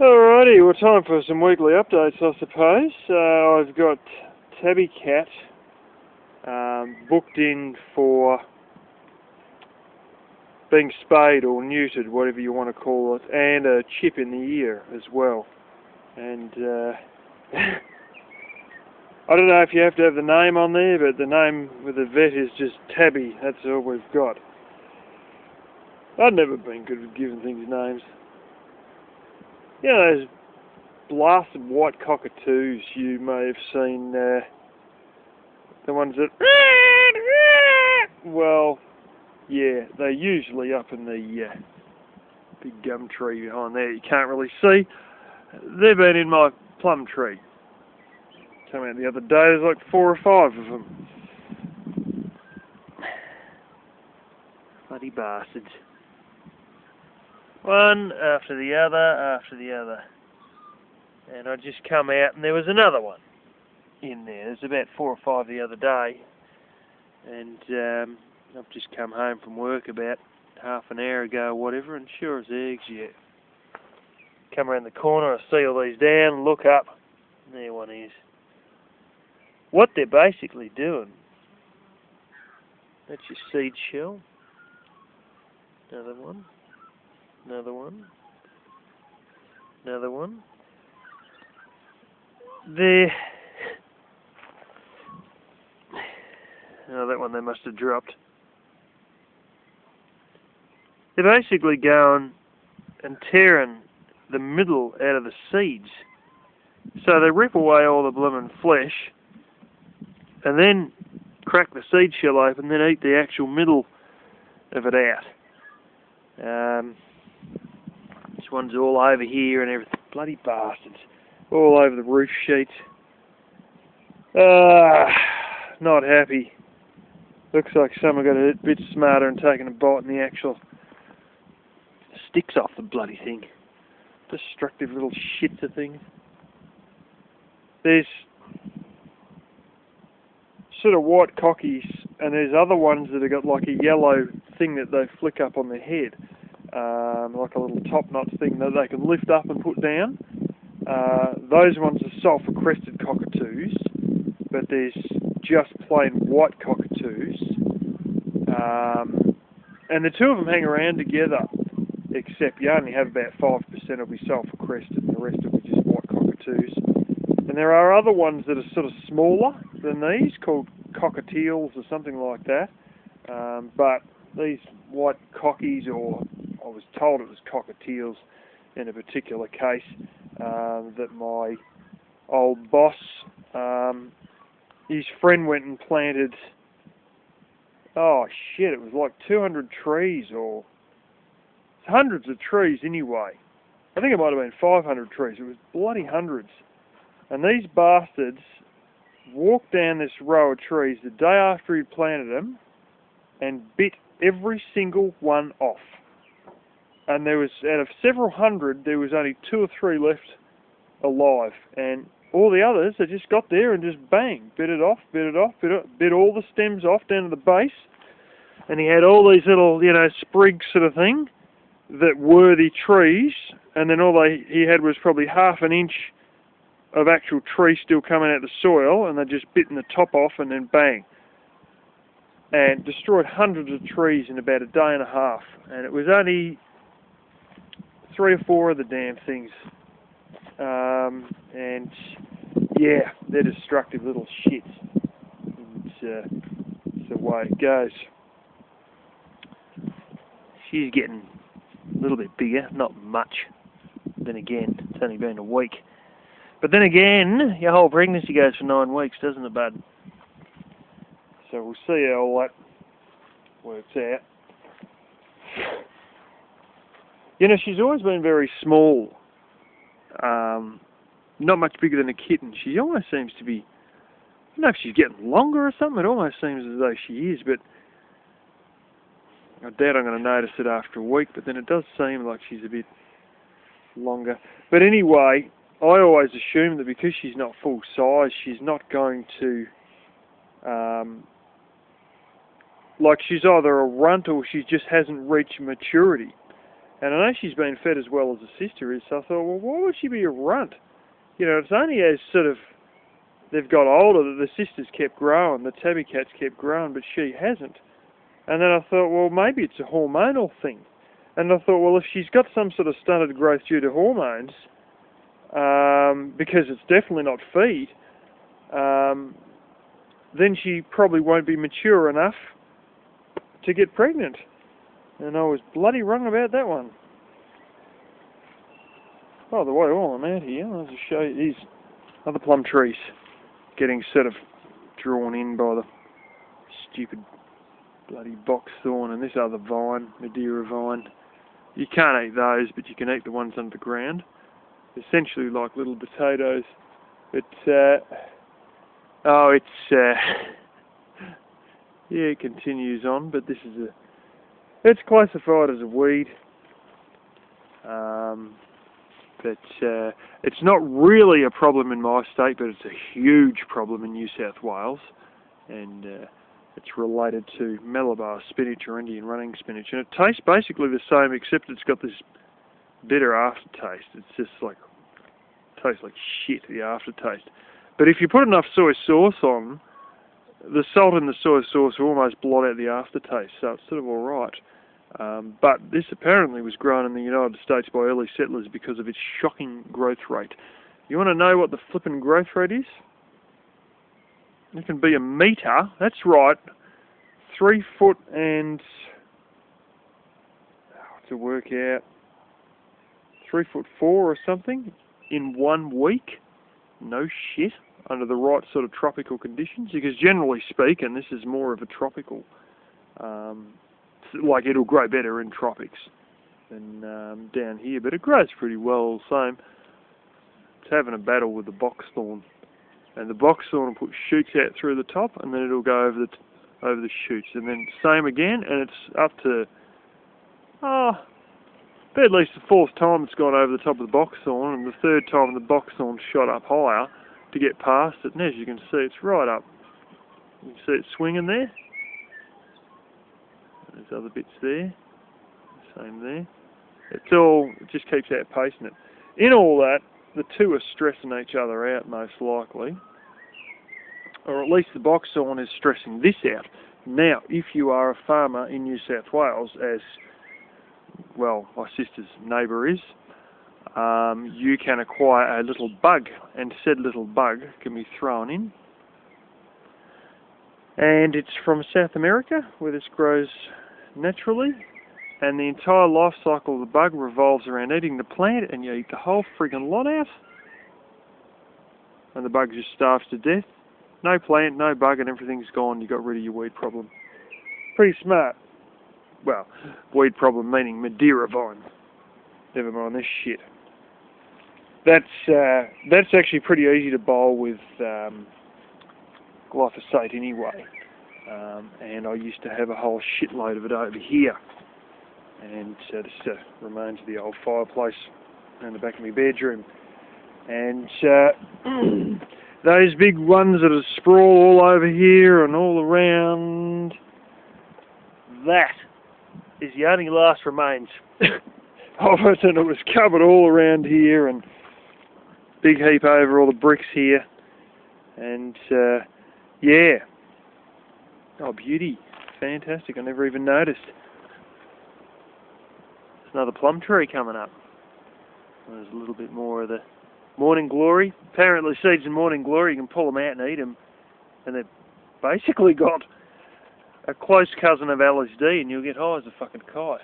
Alrighty, well, time for some weekly updates, I suppose. I've got Tabby Cat booked in for being spayed or neutered, whatever you want to call it, and a chip in the ear as well. And I don't know if you have to have the name on there, but the name with the vet is just Tabby. That's all we've got. I've never been good at giving things names. You know, those blasted white cockatoos you may have seen, the ones that... Well, yeah, they're usually up in the big gum tree behind there. You can't really see. They've been in my plum tree. Came out the other day, there's like 4 or 5 of them. Bloody bastards. One after the other. And I just come out and there was another one in there. There's about 4 or 5 the other day. And I've just come home from work about half an hour ago or whatever, and sure as eggs, yeah. Come around the corner, I see all these down, look up, and there one is. What they're basically doing, that's your seed shell. Another one. Another one. Another one. There. Oh, that one they must have dropped. They're basically going and tearing the middle out of the seeds. So they rip away all the blooming flesh and then crack the seed shell open, then eat the actual middle of it out. This one's all over here and everything. Bloody bastards. All over the roof sheets. Not happy. Looks like someone got a bit smarter and taken a bite in the actual sticks off the bloody thing. Destructive little shits of things. There's sort of white cockies, and there's other ones that have got like a yellow thing that they flick up on their head. Like a little top knot thing that they can lift up and put down. Those ones are sulphur-crested cockatoos, but there's just plain white cockatoos. And the two of them hang around together, except you only have about 5% will be sulphur-crested and the rest will be just white cockatoos. And there are other ones that are sort of smaller than these, called cockatiels or something like that. But these white cockies, or I was told it was cockatiels in a particular case, that my old boss, his friend went and planted, it was like 200 trees, or hundreds of trees anyway. I think it might have been 500 trees. It was bloody hundreds. And these bastards walked down this row of trees the day after he'd planted them and bit every single one off. And there was, out of several hundred, there was only 2 or 3 left alive. And all the others, they just got there and just bang, bit it off, bit all the stems off down to the base. And he had all these little, sprigs sort of thing that were the trees. And then all he had was probably half an inch of actual tree still coming out of the soil, and they just bitten the top off and then bang. And destroyed hundreds of trees in about a day and a half. And it was only 3 or 4 of the damn things. And yeah, they're destructive little shits. It's the way it goes. She's getting a little bit bigger, not much. Then again, it's only been a week. But then again, your whole pregnancy goes for 9 weeks, doesn't it, bud? So we'll see how all that works out. She's always been very small. Not much bigger than a kitten. She almost seems to be, I don't know if she's getting longer or something. It almost seems as though she is, but I doubt I'm going to notice it after a week, but then it does seem like she's a bit longer. But anyway, I always assume that because she's not full size, she's not going to, like she's either a runt or she just hasn't reached maturity. And I know she's been fed as well as her sister is, so I thought, well, why would she be a runt? You know, it's only as sort of they've got older that the sisters kept growing, the tabby cats kept growing, but she hasn't. And then I thought, well, maybe it's a hormonal thing. And I thought, well, if she's got some sort of stunted growth due to hormones, because it's definitely not feed, then she probably won't be mature enough to get pregnant. And I was bloody wrong about that one. By the way, while I'm out here, I'll just show you these other plum trees getting sort of drawn in by the stupid bloody box thorn and this other vine, Madeira vine. You can't eat those, but you can eat the ones under the ground. Essentially like little potatoes. But, yeah, it continues on, but this is it's classified as a weed. But it's not really a problem in my state, but it's a huge problem in New South Wales. And it's related to Malabar spinach or Indian running spinach. And it tastes basically the same, except it's got this bitter aftertaste. It's just like, tastes like shit, the aftertaste. But if you put enough soy sauce on, the salt in the soy sauce will almost blot out the aftertaste, so it's sort of alright. But this apparently was grown in the United States by early settlers because of its shocking growth rate. You want to know what the flippin' growth rate is? It can be a metre, that's right, 3 foot and, to work out, 3'4" or something in 1 week. No shit, under the right sort of tropical conditions, because generally speaking, this is more of a tropical, like it'll grow better in tropics than down here, but it grows pretty well the same. It's having a battle with the boxthorn. And the boxthorn will put shoots out through the top, and then it'll go over the shoots, and then same again, and it's up to at least the 4th time it's gone over the top of the boxthorn, and the 3rd time the boxthorn shot up higher to get past it. And as you can see, it's right up. You can see it swinging there. There's other bits there. Same there. It just keeps outpacing it. In all that, the two are stressing each other out most likely, or at least the boxthorn is stressing this out. Now, if you are a farmer in New South Wales, as well my sister's neighbour is, you can acquire a little bug, and said little bug can be thrown in. And it's from South America, where this grows naturally. And the entire life cycle of the bug revolves around eating the plant, and you eat the whole friggin' lot out. And the bug just starves to death. No plant, no bug, and everything's gone. You got rid of your weed problem. Pretty smart. Well, weed problem meaning Madeira vine. Never mind this shit. That's actually pretty easy to bowl with glyphosate anyway. And I used to have a whole shitload of it over here. And this remains of the old fireplace in the back of my bedroom. And those big ones that are sprawl all over here and all around, that is the only last remains of it, and it was covered all around here, and big heap over all the bricks here. And yeah, oh beauty, fantastic, I never even noticed. Another plum tree coming up. There's a little bit more of the morning glory. Apparently seeds in morning glory, you can pull them out and eat them. And they've basically got a close cousin of LSD, and you'll get high as a fucking kite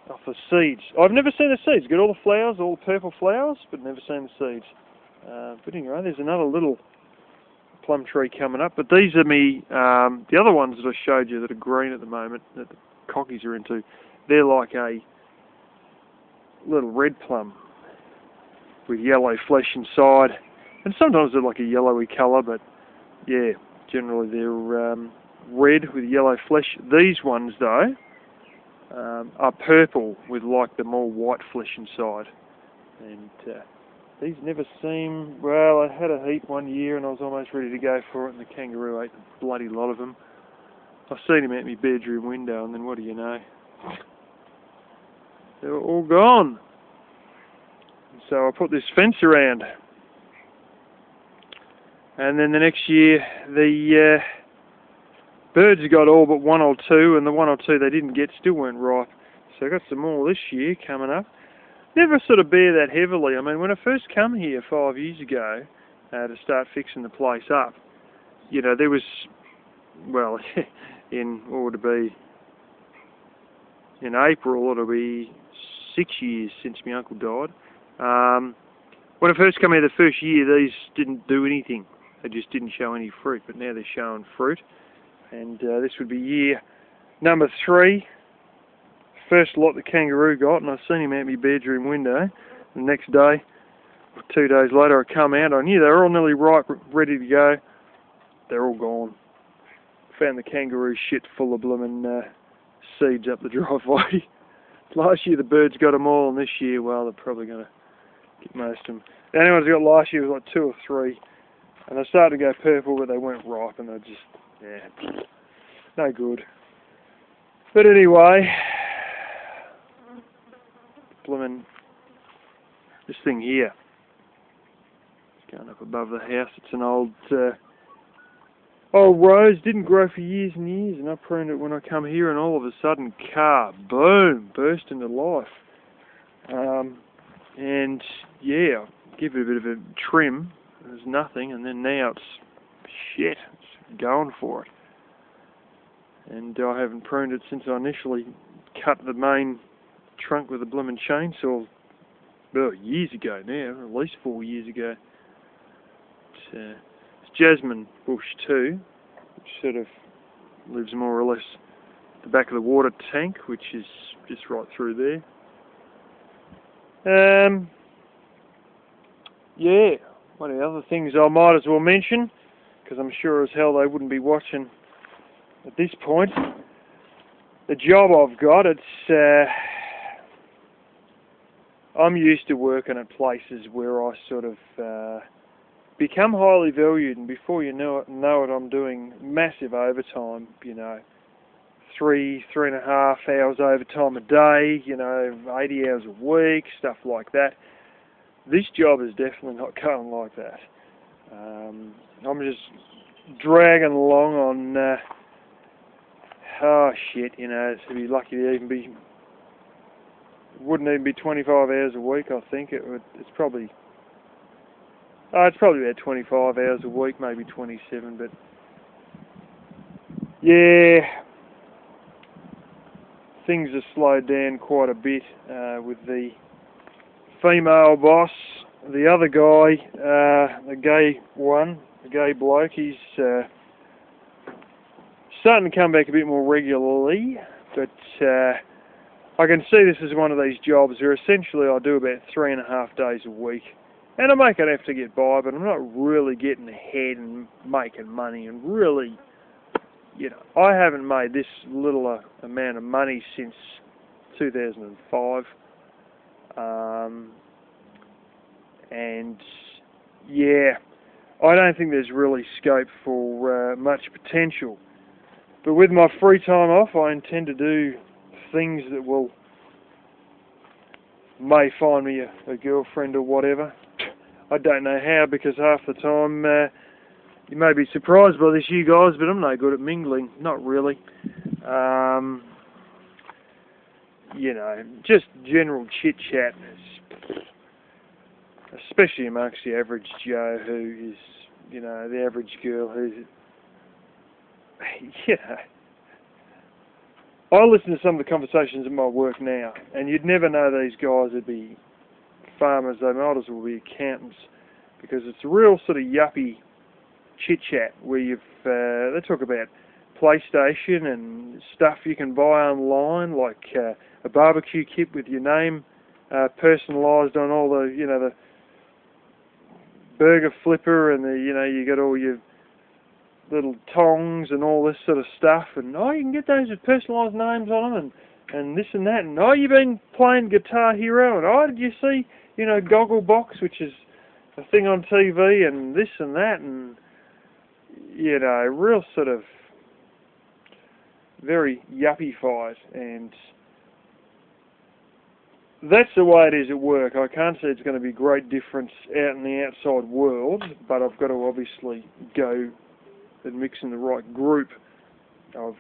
off the seeds. I've never seen the seeds. Get all the flowers, all the purple flowers, but never seen the seeds. But anyway, there's another little plum tree coming up. But these are the other ones that I showed you that are green at the moment, that the cockies are into. They're like a little red plum with yellow flesh inside, and sometimes they're like a yellowy colour, but yeah, generally they're red with yellow flesh. These ones though are purple with like the more white flesh inside, and these never seem, well, I had a heap one year and I was almost ready to go for it, and the kangaroo ate the bloody lot of them. I've seen him out my bedroom window, and then what do you know? They were all gone. So I put this fence around. And then the next year, the birds got all but one or two, and the one or two they didn't get still weren't ripe. So I got some more this year coming up. Never sort of bear that heavily. I mean, when I first come here 5 years ago to start fixing the place up, you know, there was, well, what would it be? In April, it'll be 6 years since my uncle died. When I first came here the first year, these didn't do anything. They just didn't show any fruit, but now they're showing fruit. And this would be year number 3. First lot the kangaroo got, and I seen him out my bedroom window. The next day, or 2 days later, I come out. I knew they were all nearly ripe, ready to go. They're all gone. Found the kangaroo shit full of blooming seeds up the driveway. Last year the birds got them all, and this year, well, they're probably going to get most of them. The only ones I got last year was like 2 or 3. And they started to go purple, but they weren't ripe, and they're just, yeah, no good. But anyway, blooming, this thing here, it's going up above the house. It's an old rose, didn't grow for years and years, and I pruned it when I come here, and all of a sudden, boom, burst into life. And yeah, give it a bit of a trim. There's nothing, and then now it's shit. It's going for it. And I haven't pruned it since I initially cut the main trunk with a blooming chainsaw. Well, years ago now, at least 4 years ago. It's jasmine bush too, which sort of lives more or less at the back of the water tank, which is just right through there. Yeah. One of the other things I might as well mention, because I'm sure as hell they wouldn't be watching at this point, the job I've got, I'm used to working at places where I sort of become highly valued, and before you know it, I'm doing massive overtime, you know, 3.5 hours overtime a day, you know, 80 hours a week, stuff like that. This job is definitely not going like that. I'm just dragging along on, you know, to be lucky to even be, wouldn't even be 25 hours a week, I think. It's probably about 25 hours a week, maybe 27, but yeah, things have slowed down quite a bit with the female boss. The other guy, the gay bloke, he's starting to come back a bit more regularly, but I can see this is one of these jobs where essentially I do about 3.5 days a week, and I make enough to get by, but I'm not really getting ahead and making money, and really, you know, I haven't made this little amount of money since 2005. And yeah, I don't think there's really scope for much potential. But with my free time off, I intend to do things that may find me a girlfriend or whatever. I don't know how, because half the time you may be surprised by this, you guys, but I'm no good at mingling. Not really. You know, just general chit chat, especially amongst the average Joe, who is, you know, the average girl who's, you know. I listen to some of the conversations at my work now, and you'd never know these guys would be farmers. They might as well be accountants, because it's a real sort of yuppie chit chat where they talk about PlayStation and stuff you can buy online, like a barbecue kit with your name personalised on all the, you know, the burger flipper, and the, you know, you got all your little tongs and all this sort of stuff, and you can get those with personalised names on them, and this and that, and you've been playing Guitar Hero, and did you see, you know, Gogglebox, which is a thing on TV, and this and that, and, you know, real sort of very yuppie-fied, and that's the way it is at work. I can't say it's going to be a great difference out in the outside world, but I've got to obviously go and mix in the right group of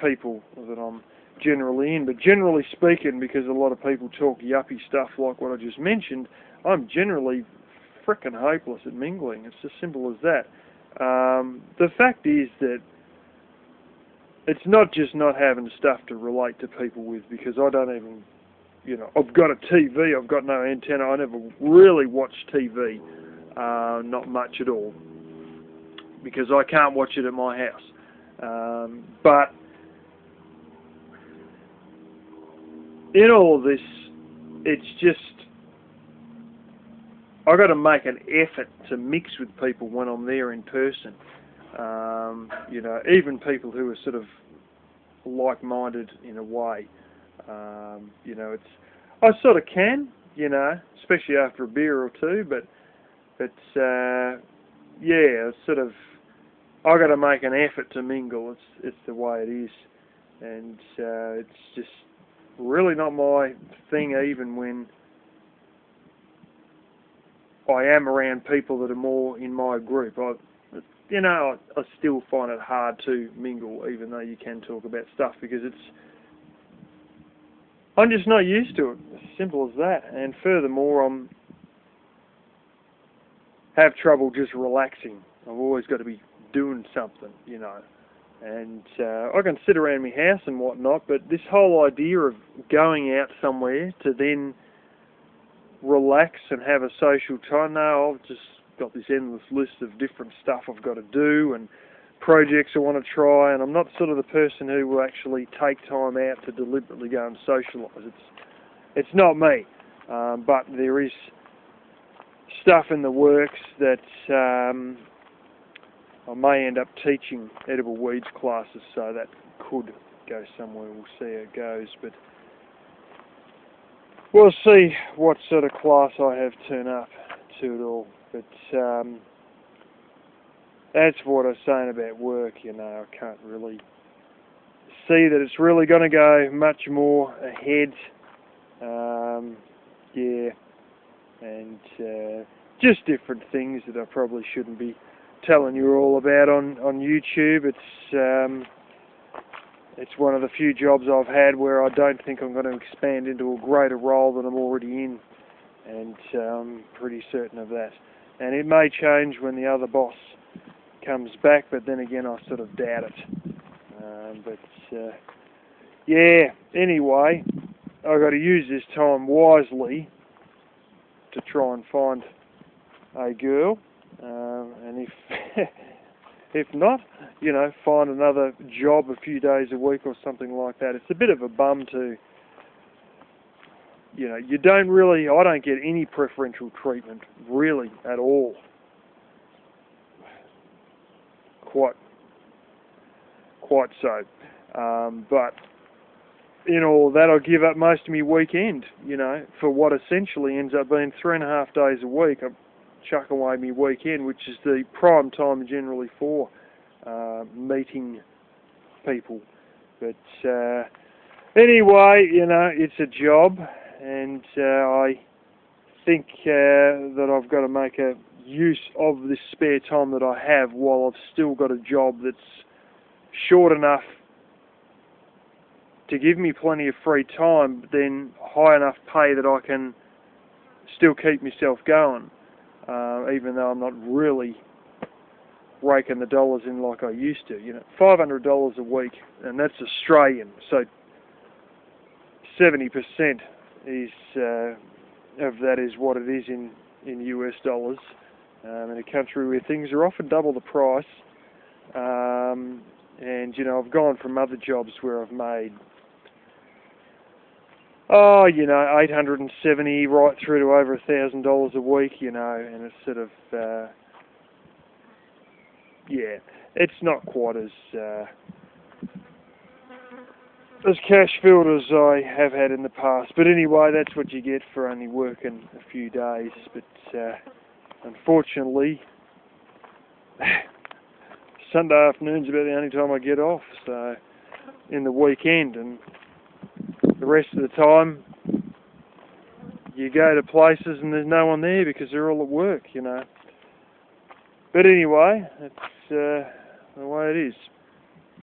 people that I'm generally in. But generally speaking, because a lot of people talk yuppie stuff like what I just mentioned, I'm generally frickin' hopeless at mingling. It's as simple as that. The fact is that it's not just not having stuff to relate to people with, because I don't even, I've got a TV, I've got no antenna, I never really watch TV, not much at all, because I can't watch it at my house. But in all of this, it's just, I've got to make an effort to mix with people when I'm there in person. Even people who are sort of like-minded in a way. I sort of can, especially after a beer or two, but yeah, it's sort of, I've got to make an effort to mingle. It's the way it is, and it's just really not my thing, even when I am around people that are more in my group. I still find it hard to mingle, even though you can talk about stuff, because I'm just not used to it. As simple as that. And furthermore, have trouble just relaxing. I've always got to be doing something, And I can sit around my house and whatnot, but this whole idea of going out somewhere to then relax and have a social time, no, I've just got this endless list of different stuff I've got to do and projects I want to try, and I'm not sort of the person who will actually take time out to deliberately go and socialise. It's not me, but there is stuff in the works that I may end up teaching edible weeds classes, so that could go somewhere. We'll see how it goes, but we'll see what sort of class I have turn up to it all. But that's what I was saying about work, I can't really see that it's really going to go much more ahead. Yeah, and just different things that I probably shouldn't be telling you all about on YouTube. It's one of the few jobs I've had where I don't think I'm going to expand into a greater role than I'm already in, and I'm pretty certain of that. And it may change when the other boss comes back, but then again I sort of doubt it. Yeah, anyway, I've got to use this time wisely to try and find a girl, and if not, find another job a few days a week or something like that. It's a bit of a bum to, you don't really, I don't get any preferential treatment, really, at all. Quite so. But in all that, I give up most of my weekend, for what essentially ends up being 3.5 days a week. I chuck away my weekend, which is the prime time generally for meeting people. But anyway, it's a job, and I think that I've got to make a use of this spare time that I have while I've still got a job that's short enough to give me plenty of free time, but then high enough pay that I can still keep myself going, even though I'm not really raking the dollars in like I used to. $500 a week, and that's Australian, so 70% is of that is what it is in US dollars, in a country where things are often double the price. And I've gone from other jobs where I've made $870 right through to over $1,000 a week, and it's sort of yeah, it's not quite as cash filled as I have had in the past. But anyway, that's what you get for only working a few days. But unfortunately, Sunday afternoon's about the only time I get off, so in the weekend, and the rest of the time you go to places and there's no one there because they're all at work, you know. But anyway, it's the way it is.